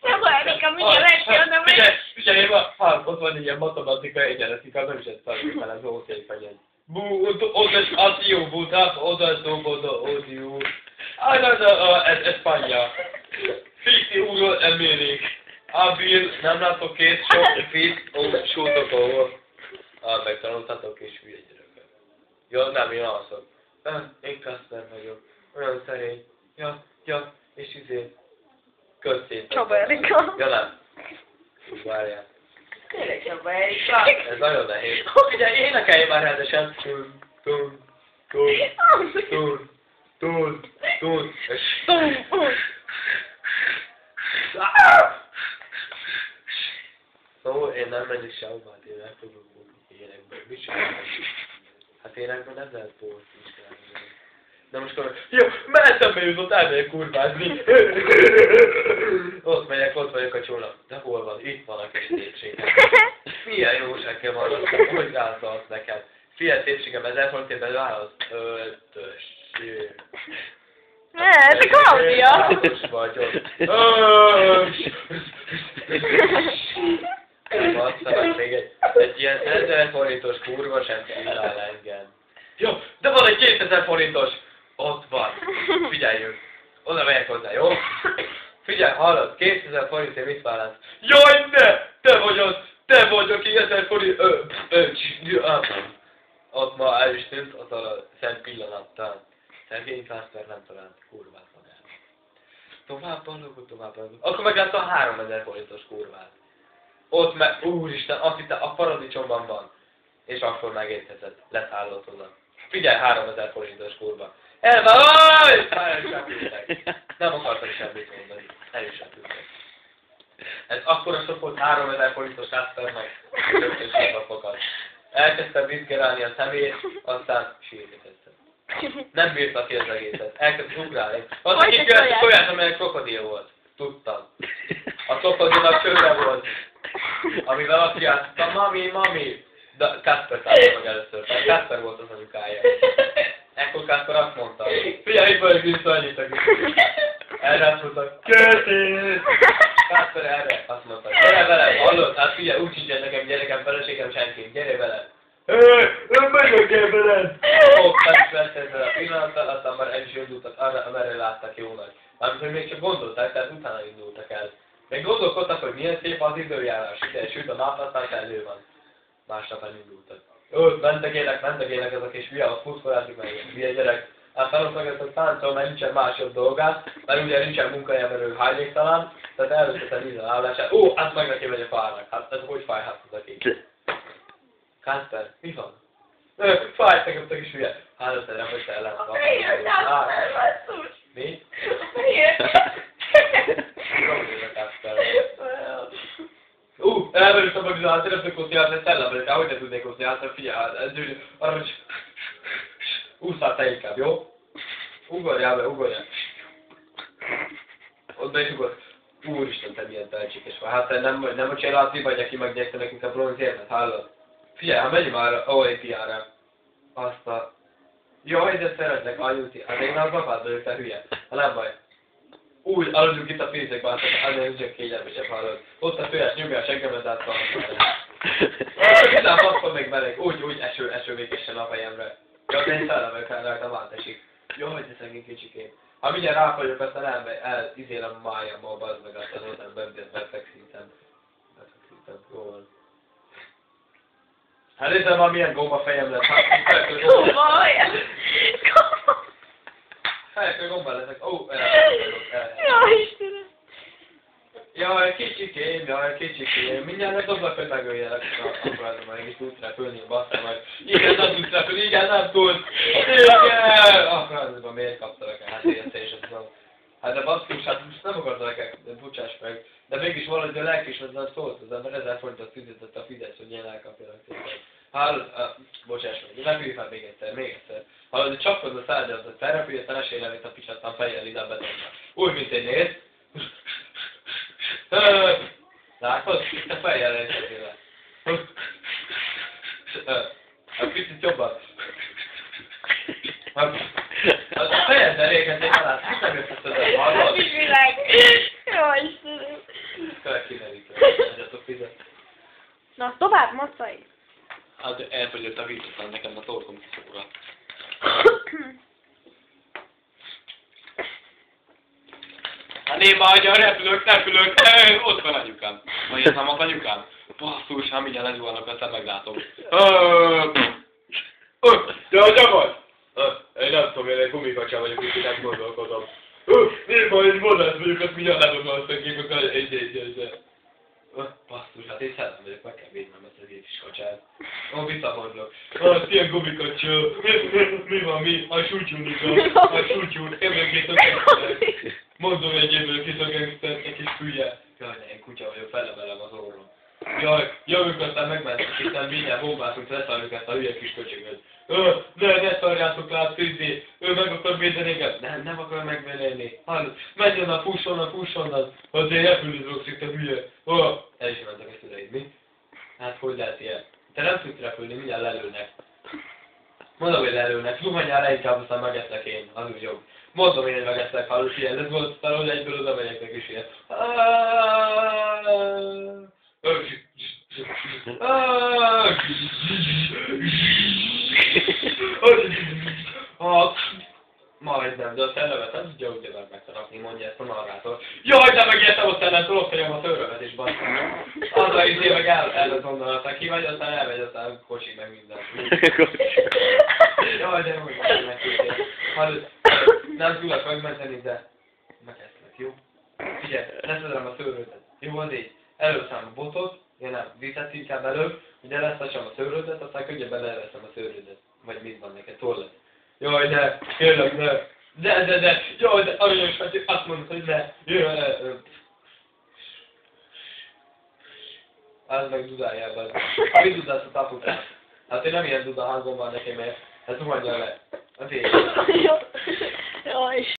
Szóval Erika, mindjárt megkérdem, hogy... Figyelj, ott van ilyen matematika egyenletika, nem is ezt tanulni fel, az ószék fegyel. Odas adio, butas, odas dobodo, odio. España. 50 euro emelik. Abil, nem látok két, sok fit, sútok ahol. Megtanultatok és hülye gyerekek. Ja, nem, én alszok. Én Kasper vagyok. Olyan szerény. Ja, és köszét. Csaba Erika. Ja, nem. Várjál. Tényleg Csaba Erika. Ez nagyon nehéz. Figyelj, énekelj már rendesen. Tun. Szóval én nem megyek sehova, hát én meg fogok bújni énekben. Mit csinálni? Hát énekben nem lehet bólt is csinálni. Na most akkor, jó, messzembe jutott, elmegyek kurvázni. Ott vagyok a csónak. De hol van? Itt van a kis szépségem. Milyen jóság van, hogy válaszolsz neked? Figyelj, szépségem, 1000 forintért válasz? 5-ös. Ez a Klaudia. Vagyok. Basszanak, még egy ilyen 1000 forintos kurva sem csinál engem. Jó, de van egy 2000 forintos. Ott van. Figyeljünk. Oda megyek hozzá, jó? Figyelj, hallod, 2000 forintért mit válasz? Jaj, ne! Te vagy a 2000 forint... Ott ma el is tűnt, ott a szent pillanattal. Szergény Kasper nem talált kurvát magára. Tovább ballogott. Akkor meglátta a 3000 forintos kurvát. Ott meg, úristen, azt hitte, a paradicsomban van. És akkor megérkezett, leszállott oda. Figyelj, 3000 forintos kurva. El is repültek. Nem akartak semmit mondani. El is repültek. Ez akkora sok volt 3000 forintos Kaspernek, és rögtön sírva fogad. Elkezdte vizsgálni a szemét, aztán sírni kezdte. Nem bírta ki az egészet. Elkezdte ugrálni. Az egyik tojás, amelyek krokodil volt. Tudtam. A krokodilnak csőre volt. Amivel azt játszott, mami. De Kasper találta meg először. Tehát Kasper volt az anyukája. Ekkor Kasper azt mondta, figyelj, itt vagyok vissza annyit a kicsit. Erre azt mondta, köszönöm. Kasper erre azt mondta, gyere velem, hallod? Hát figyelj, úgy sincsen nekem gyerekem, feleségem senki, gyere velem. Nem megyek el veled. Ó, Kasper ezzel a pillanattal, aztán már el is indultak arra, amerre láttak jónak. Mármint, hogy még csak gondolták, tehát utána indultak el. Még gondolkodtak, hogy milyen szép az időjárás, ugye, süt a nap, aztán elő van. Másnap elindultak. Mentek élek ez a kis hülye, ott fuszkolázik meg, hülye gyerek. Aztán ott meg ezt a táncol, mert nincsen másabb dolgát, mert ugye nincsen munkája, mert ő hajléktalan, tehát először vízzel állását. Hát meg neki megy a fának. Hát ez hogy fájhat az a kép? Kasper, mi van? Fájt nekem a kis hülye. Hát össze nem össze ellen. A fejér, Kasper, basszus! Mi? A fejér! Elmerültem a bizonyát, nem tudok osztiálni, szellemre, de hogy ne tudnék osztiálni, figyelj, ez gyűjjön, arra, hogy ússzál te inkább, jó? Ugorjál be. Ott be is ugor. Úristen, te milyen tehetséges vagy. Hát te nem a cseláti vagy, aki megnyerte nekünk a bronzérmet, hallod? Figyelj, ha menj már a OAP-ára. Azt a... Jaj, de szeretlek, anyuti. Hát én az apád vagyok, te hülye. Ha nem baj. Úgy aludjunk itt a fészekben, azért úgy kényelmesebb, hallod. Ott a főjes nyomja a seggemet, át van. Minden faszom még meleg, úgy eső végesen a fejemre. Ja, de én szellemek el rajtam átesik. Jaj, de szegény kicsikém. Ha mindjárt ráfagyok, aztán izélem a májammal, bazd meg, aztán ott nem befekszítem. Jó van. Hát nézzem már milyen gomba fejem lett. Gomba, Fejekről gomba leszek. Jaj, Istenem. Jaj, kicsikém, mindjárt megdoblak, hogy megöljelek, akkor meg is tudsz repülni, basszal meg. Igen, nem tudsz repülni, igen, nem tudsz. Igen! Akkor miért kaptalak el? Hát ilyen teljesen tudom. Hát de basszus, hát most nem akartalak el, de bocsáss meg. De mégis valahogy a lelkismeretlen szólt az ember, 1000 forintot fizetett a Fidesz, hogy ilyen elkapjanak téged. Hallod, bocsáss meg, repülj fel még egyszer. Hallod, hogy csapkod a szálldat, hogy felrepülj, aztán esélye, mint a picsattan fejjel ide betonnak. Úgy, mint egy néz. Látod? Itt a fejjel elérkezzél le. A picit jobban. A fejeddel elérkezzél le, hát nem jössz össze, hallod? Világ. Jaj, tovább, macai. Hát elfogyott a víz, aztán nekem a torkom kiszóra. Hát néma, hogy a repülők, ott van anyukám. Vagy ez nem az anyukám? Basszus, ha mindjárt lezuhanok, aztán meglátom. Te hogy vagy? Én nem tudom, én egy gumikacsa vagyok, úgyhogy nem gondolkodom. Néma, egy vadász vagyok, azt mindjárt ledobom azt a képet, egy. Basszus, hát én szellem vagyok, meg kell védnem ezt az kis kacsát. Visszafordulok. Ilyen gumikacsa. Mi van, mi? A sútyúnika. A sútyút. Ebből két a gangster. Mondom egyéből két a gangster, egy kis hülye. Jaj, ne, én kutya vagyok, felemelem az orrom. Jaj, jövünk, aztán megmentünk, hiszen mindjárt bombázunk, leszarjuk ezt a hülye kis köcsögöt. Ne szarjátok le, Tüzdi, ő meg akar védeni engem. Nem akar megvédeni. Menjen a fusson, azért repülőzőkszik a hülye. El is mentek a szüleid, mi? Hát hogy lehet ilyen? Te nem tudsz repülni, mindjárt lelőnek. Mondom, hogy lelőnek, zuhanjál le inkább, aztán megeszlek én, az úgy jobb. Mondom én, hogy megeszlek, hallod, ilyen, ez volt, aztán hogy egyből oda megyek neki is ilyen. Majdnem, de a szellemet nem tudja úgy megtarapni, mondja ezt a narrátor. Jaj, de megijedtem a szellemtől, ott hagyom a szörömet is, basszom. Az a izé meg elment onnan, aztán kimegy, aztán elmegy, aztán kocsi meg minden. Jaj, de hogy megtudja. Nem tudlak megmenteni, de megeszlek, jó? Figyelj, leszedem a szőrödet. Jó, az így. Előszám a botot, ja nem, viszed inkább előbb, ugye lesztassam a szőrödet, aztán könnyebben elveszem a szőrödet. Vagy mit van neked, tollat. Jaj, de, kérlek, ne. De, jaj, de, aranyos vagy, azt mondod, hogy ne. Jaj, az meg dudájában. Mi dudálsz a taputát? Hát én nem ilyen duda hangom van nekem, mert ez zuhanja le. Az én. Jaj.